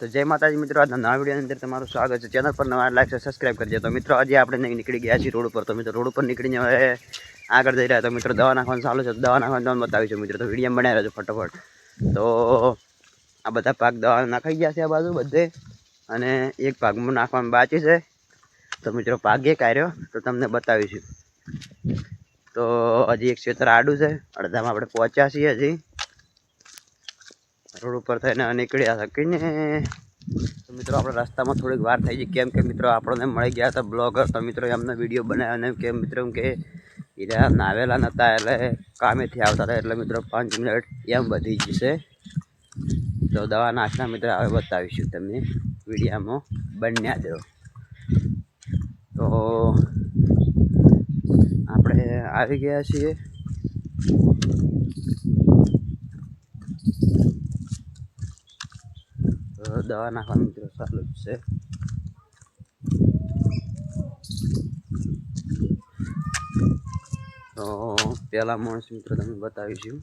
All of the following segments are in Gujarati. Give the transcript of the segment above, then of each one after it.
તો જય માતાજી મિત્રો, આજના નવા વિડીયોની અંદર તમારું સ્વાગત છે। ચેનલ પર નવા લાઈક સબસ્ક્રાઈબ કરજો। તો મિત્રો આજે આપણે નીકળી ગયા છીએ રોડ ઉપર। તો મિત્રો રોડ ઉપર નીકળીને હવે આગળ જઈ રહ્યા। તો મિત્રો દવા નાખવાનું ચાલુ છે, દવા નાખવાનું તમને બતાવીશું મિત્રો। તો વિડીયો બનાવી રહેજો ફટાફટ। તો આ બધા પાક દવા નાખાઈ ગયા છે આ બાજુ બધે, અને એક ભાગમાં નાખવાનું બાકી છે। તો મિત્રો ભાગ એક આવ્યો તો તમને બતાવીશું। તો હજી એક ક્ષેત્ર આડું છે, અડધામાં આપણે પહોંચ્યા છીએ હજી रोड पर थईने निकळ्या थकीने। तो मित्रों आपणे रस्तामां थोड़ीक वार थई गई, केम के मित्रों आपणे मळी गया था ब्लॉगर। तो मित्रों एमने विडियो बनाव्या के मित्रों के ईरा नावेला नता एटले कामेथी आवता था एटले मित्रों 5 मिनिट एम वधी जशे। तो दवा नाखना मित्रों हवे बतावीशुं तमने विडियोमां, बन्या दो। तो आपणे आवी गया छीए। दवा नाखवा मित्रों चालू है। तो पहला माणस मित्रों तमने बतावीशुं।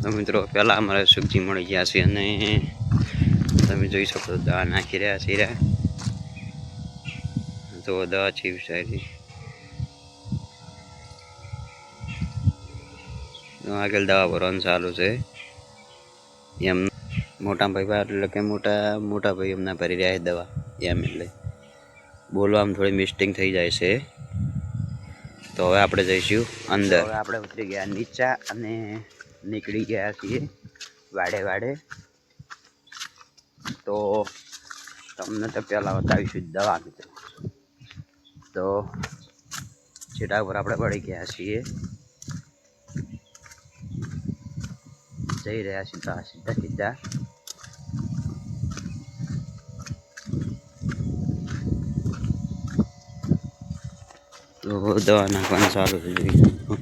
तो मित्रों पहला अमरे सुखजी मळी गया छे अने તમે જોઈ શકો દવા નાખી રહ્યા છે। તો દવા ચીવ સારી આગળ દવા ભરવાનું ચાલુ છે। એમ મોટા ભાઈ એટલે કે મોટા મોટા ભાઈ એમના ભરી રહ્યા છે દવા, એમ એટલે બોલવામાં થોડી મિસ્ટેક થઈ જાય છે। તો હવે આપણે જઈશું અંદર। હવે આપણે ઉતરી ગયા નીચા અને નીકળી ગયા છીએ વાડે વાડે। तो तमने तो पहला बतावीशुं दवा मित्रों। तो छेटा पर आपणे पड़ी गया छीए, जई रह्या सीधा सीधा सीधा। तो दवा नाखवानुं चालू थई गयुं।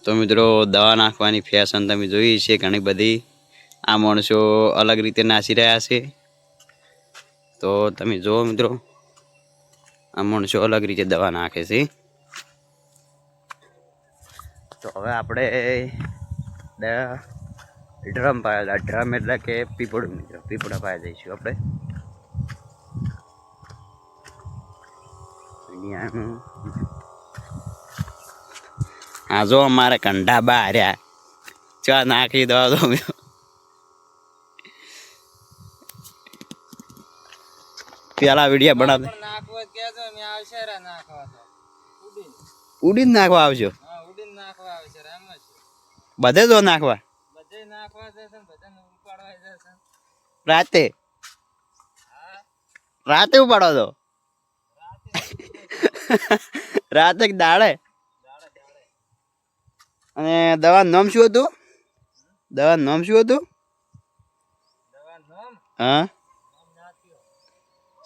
तो मित्रों दवा नाखवानी फैशन तमे जोई छे घणी बधी। आ माणसो अलग रीते नासी रह्या छे। तो तमे जो मित्रों आ माणसो अलग रीते दवा नाखे छे। तो हवे आपणे ड्रम पाया, ड्रम एटले के पीपळું मित्रों, पीपળા पाया जईशुं आपणे। हाँ जो हमारे कंडा बाहर चा नाखी दवा दो। पहला वीडियो बना दे उडीन नाखवा आवजो। बधे जो नाखवा राते राते उपाड़ो दो राते दाड़े। અને દવા નામ શું હતું? દવા નામ શું હતું? હા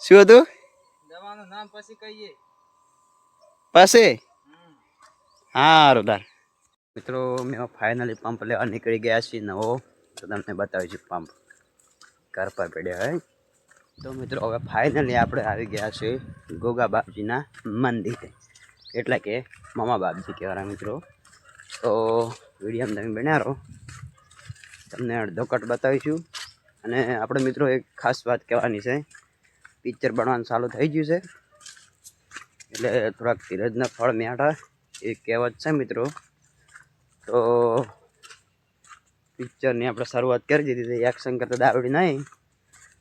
શું હતું? દવાનું નામ પછી કહીએ પછી। હારું તાર મિત્રો મેં ફાઇનલી પંપ લેવા નીકળી ગયા છીએ નવો। તો તમને બતાવીશું પંપ ઘર પર પડ્યો હોય। તો મિત્રો હવે ફાઇનલી આપણે આવી ગયા છે ગોગા બાપજીના મંદિરે, એટલે કે મામા બાપજી કહેવાના મિત્રો। तो वीडियो में तमे बन्या रहो, तमने अर्धो कट बतावीशुं। अने आपणे मित्रों एक खास बात कहेवानी छे, पिक्चर बनवानुं चालू थई गयुं छे एटले थोड़ाक धीरजना फळ म्याठा ए कहेवत छे मित्रों। तो पिक्चरनी आपणे शरूआत करी दीधी छे। एक्शन करता दावडी नहीं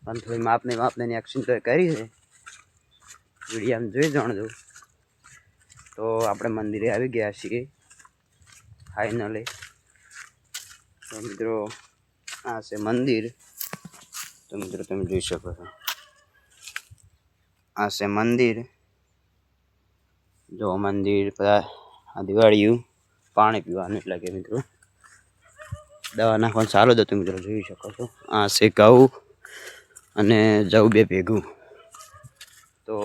पण थोड़ी मापने एक्शन तो करी छे, वीडियो में जोई जाणजो। तो आपणे मंदिरे आवी गया छीए फाइनली। तो मित्रों आ से मंदिर। तो मित्रों तमे जोई शको छो आ से मंदिर। जो मंदिर पर आ दिवाळिયું पाणी पीवानुं એટલે કે મિત્રો દવા નાખવાનું ચાલુ જ હતું મિત્રો, જોઈ શકો છો। આ છે ઘઉં અને જવું બે ભેગું. તો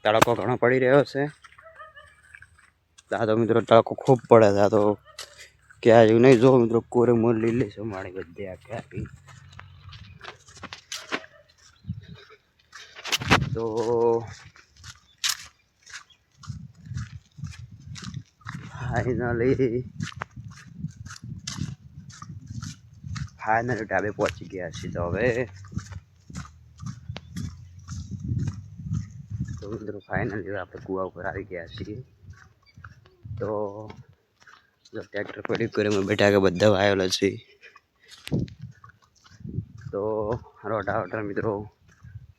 તડકો ઘણો પડી રહ્યો છે. આ તો મિત્રો તડકો ખૂબ પડે છે. આ તો ક્યાં જેવું નહીં. જો મિત્રો કોરે મોર લીલી છે મારી બધે આખી. તો ફાઇનલી ઢાબે પહોંચી ગયા છીએ. તો હવે તો મિત્રો ફાઇનલી આપણે કૂવા ઉપર આવી ગયા છીએ. તો જો ટ્રેક્ટર પડી કરી બેઠા કે બધા આવેલા છે. તો રોટાવેટર મિત્રો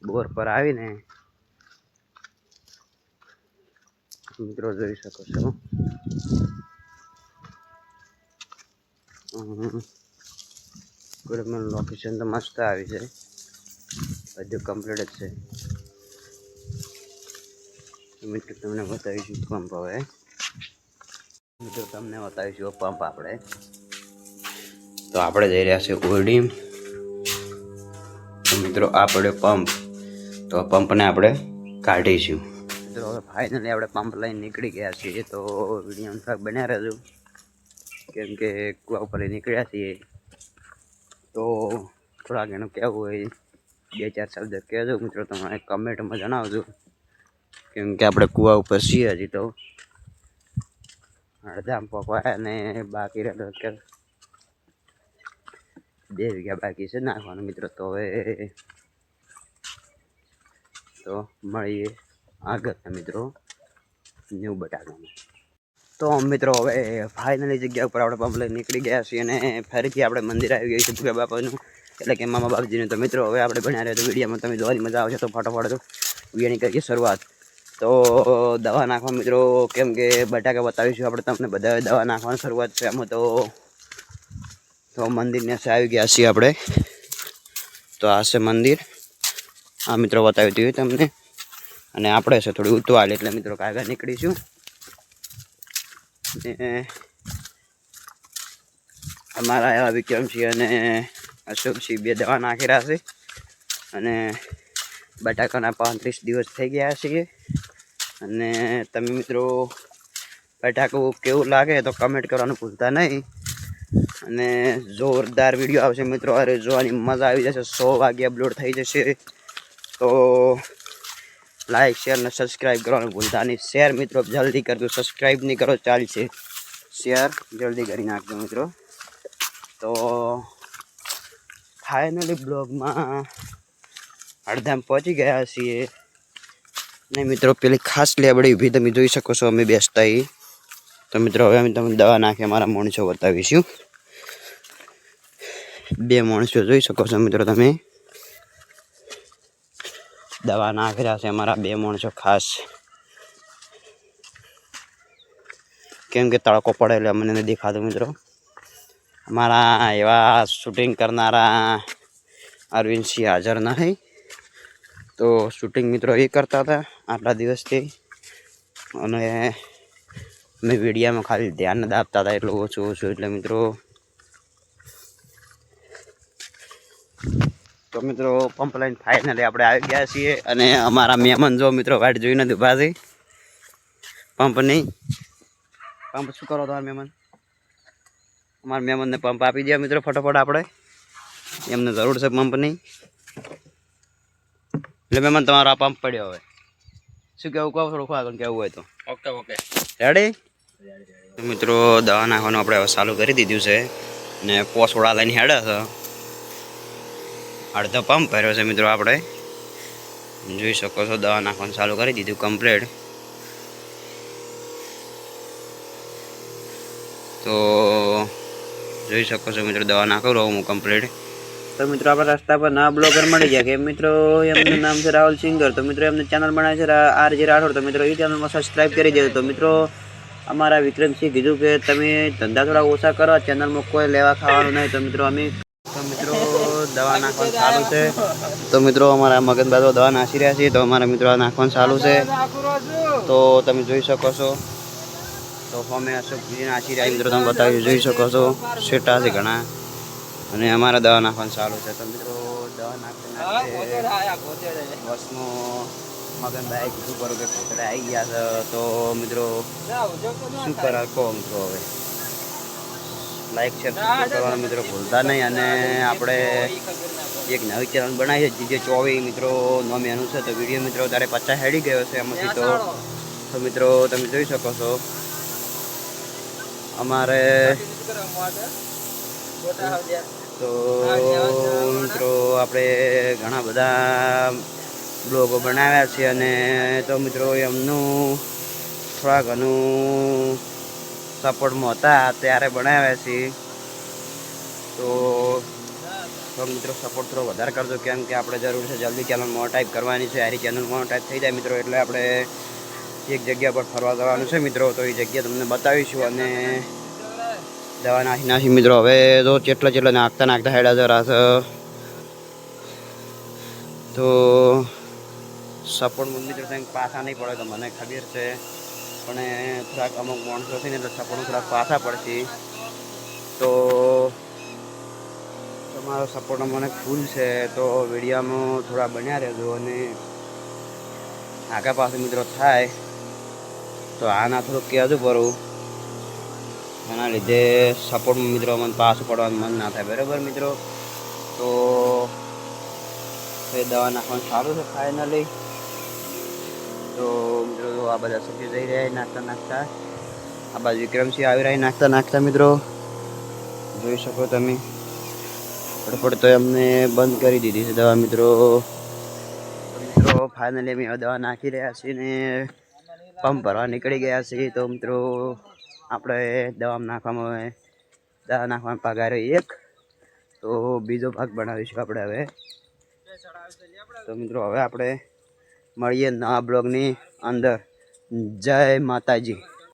બોર પર આવીને મિત્રો જોઈ શકો છો. લોકેશન તો મસ્ત આવી છે. બધું કમ્પ્લીટ જ છે. મિત્રો તમને બતાવીશું પંપ. હવે મિત્રો તમને બતાવીશું પંપ આપણે. તો આપણે જઈ રહ્યા છીએ ઓરડીમ. તો મિત્રો આ પડ્યો પંપ. તો પંપને આપણે કાઢીશું. મિત્રો હવે ફાઇનલી આપણે પંપ લઈને નીકળી ગયા છીએ. તો વિડીયો થોડાક બન્યા રહેજો, કેમ કે કૂવા ઉપર નીકળ્યા છીએ. તો થોડાક એનું કહેવું હોય 2-4 શબ્દ કહેજો મિત્રો. તમારે કમેન્ટમાં જણાવજો, કેમ કે આપણે કૂવા ઉપર છીએ હજી. તો અડધા પકવાયા અને બાકી રહેતો કે 2 વીઘા બાકી છે નાખવાનું મિત્રો. તો હવે તો મળીએ આગળ મિત્રો ન્યૂ બટાકામાં. તો મિત્રો હવે ફાઇનલી જગ્યા ઉપર આપણે પંપ લઈને નીકળી ગયા છીએ અને ફરીથી આપણે મંદિર આવી ગયું છે ભૂગા બાપાનું, એટલે કે મામા બાપજીનું. તો મિત્રો હવે આપણે બન્યા રહે તો વિડીયોમાં તમે જોવાની મજા આવશે. તો ફટાફટ તો વિડીયોની કરીએ શરૂઆત. તો દવા નાખવા મિત્રો, કેમ કે બટાકા બતાવીશું આપણે તમને બધા દવા નાખવાની શરૂઆત છે આમાં. તો મંદિરને આવી ગયા છીએ આપણે. તો આ છે મંદિર. આ મિત્રો બતાવી દીધું તમને. અને આપણે છે થોડી ઉતવાળ, એટલે મિત્રો કાગળ નીકળીશું. અમારા એવા વિક્રમસિંહ અને અશોકસિંહ 2 દવા નાખી રહ્યા છે. અને બટાકાના 35 દિવસ થઈ ગયા છે. અને તમે મિત્રો બટાકું કેવું લાગે તો કમેન્ટ કરવાનું ભૂલતા નહીં. અને જોરદાર વિડીયો આવશે મિત્રો. અરે જોવાની મજા આવી જશે. 100 વાગે અપલોડ થઈ જશે. તો લાઈક શેર અને સબસ્ક્રાઈબ કરવાનું ભૂલતા નહીં. શેર મિત્રો જલ્દી કરજો, સબસ્ક્રાઈબ નહીં કરો ચાલશે, શેર જલ્દી કરી નાખજો મિત્રો. તો ફાઇનલી બ્લોગમાં અડધામ પહોંચી ગયા છીએ. ને મિત્રો પેલી ખાસ લેબડી ઊભી તમે જોઈ શકો છો, અમે બેસતા એ. તો મિત્રો હવે અમે તમને દવા નાખી અમારા માણસો બતાવીશું. 2 માણસો જોઈ શકો છો મિત્રો તમે. દવા નાખી રહ્યા છે અમારા 2 માણસો ખાસ, કેમ કે તડકો પડે એટલે અમને નથી દેખાતું મિત્રો. અમારા એવા શૂટિંગ કરનારા અરવિંદસિંહ હાજર નહીં. તો શૂટિંગ મિત્રો એ કરતા હતા આટલા દિવસથી. અને મેં વિડીયામાં ખાલી ધ્યાન નથી આપતા હતા, એટલું ઓછું. એટલે મિત્રો તો મિત્રો પંપ લાઈન ફાઇનલી આપણે આવી ગયા છીએ. અને અમારા મહેમાન જો મિત્રો વાટ જોઈ નથી ઊભા છે. પંપ નહીં, પંપ શું કરો તમારા મહેમાન? અમારા મહેમાનને પંપ આપી દે મિત્રો ફટાફટ. આપણે એમને જરૂર છે પંપની. એટલે મહેમાન તમારો આ પંપ પડ્યો. હવે શું કહેવું કહો, થોડું આગળ કહેવું હોય તો. ઓકે ઓકે રેડી મિત્રો. દવા નાખવાનું આપણે હવે ચાલુ કરી દીધું છે. ને પોસોડા લઈને હેડે છે. અડધો પંપ ભર્યો છે મિત્રો. આપણે જોઈ શકો છો દવા નાખવાનું ચાલુ કરી દીધું કમ્પ્લીટ. તો જોઈ શકો છો મિત્રો દવા નાખું રહું હું કમ્પ્લીટ. તો મિત્રો આપણા રસ્તા પર નવા બ્લોગર મળી ગયા કે મિત્રો એમનું નામ છે રાહુલ સિંગર. તો મિત્રો એમને ચેનલ બનાવે છે RJ રાઠોડ. તો મિત્રો એ ચેનલમાં સબસ્ક્રાઈબ કરી દેજો. તો મિત્રો અમારા વિક્રમસિંહ કીધું કે તમે ધંધા થોડા ઓછા કરો, ચેનલમાં કોઈ લેવા ખાવાનું નહીં. તો મિત્રો દવા નાખવાનું ચાલુ છે. તો મિત્રો અમારા મગનબાદો દવા નાખી રહ્યા છીએ. તો અમારા મિત્રો નાખવાનું ચાલુ છે. તો તમે જોઈ શકો છો. તો અમે અશોકજી નાખી રહ્યા મિત્રો તમે બતાવી જોઈ શકો છો. સેટા છે ઘણા. અને અમારા દવા નાખવાનું ચાલુ છે. તો મિત્રો દવા નાખતે બસમાં મગનભાઈ કીધું કરો કે કોતરા આવી ગયા છે તો મિત્રો શું કરા કહો મિત્રો હવે લાઈક શેર કરવાના મિત્રો ભૂલતા નહીં અને આપણે એક નવી ચેનલ બનાવી છે જીજે 24 મિત્રો નામ એનું છે તો વિડીયો મિત્રો તારે 50 હેડી ગયો છે એમાંથી તો મિત્રો તમે જોઈ શકો છો અમારે તો મિત્રો આપણે ઘણા બધા બ્લોગો બનાવ્યા છે અને તો મિત્રો એમનું થોડા ઘણું સપોર્ટમાં હતા ત્યારે બનાવ્યા છે તો મિત્રો સપોર્ટ થોડો વધારે કરજો કેમ કે આપણે જરૂર છે જલ્દી ચેનલ મોનેટાઈઝ કરવાની છે આરી ચેનલ મોનેટાઈઝ થઈ જાય મિત્રો એટલે આપણે એક જગ્યા પર ફરવા જવાનું છે મિત્રો તો એ જગ્યા તમને બતાવીશું અને દવા નાખી મિત્રો હવે તો જેટલા નાખતા હેડા જરા છે તો સપોર્ટ મિત્રો કંઈક પાછા નહીં પડે તો મને ખબર છે પણ થોડાક અમુક માણસો છે ને એટલે સપોર્ટ થોડાક પાછા પડશે તો તમારો સપોર્ટ મને ફૂલ છે તો વિડીયોમાં થોડા બન્યા રહેજો અને આગા પાસે મિત્રો થાય તો આના થોડુંક કહેજો પરું એના લીધે સપોર્ટમાં મિત્રો મને પાછું પડવાનું મન ના થાય બરાબર મિત્રો તો એ દવા નાખવાનું સારું છે ફાઇનલી તો મિત્રો આ બધા સબ્જી જઈ રહ્યા નાખતા આ બાજુ વિક્રમસિંહ આવી રહ્યા નાખતા મિત્રો જોઈ શકો તમે ફટફટ તો એમને બંધ કરી દીધી છે દવા મિત્રો ફાઇનલી અમે દવા નાખી રહ્યા છીએ ને પંપ ભરવા નીકળી ગયા છીએ તો મિત્રો આપણે દવા નાખવામાં પગાર એક તો બીજો ભાગ બનાવીશું આપણે હવે તો મિત્રો હવે આપણે મળીએ નવા બ્લોગની અંદર જય માતાજી।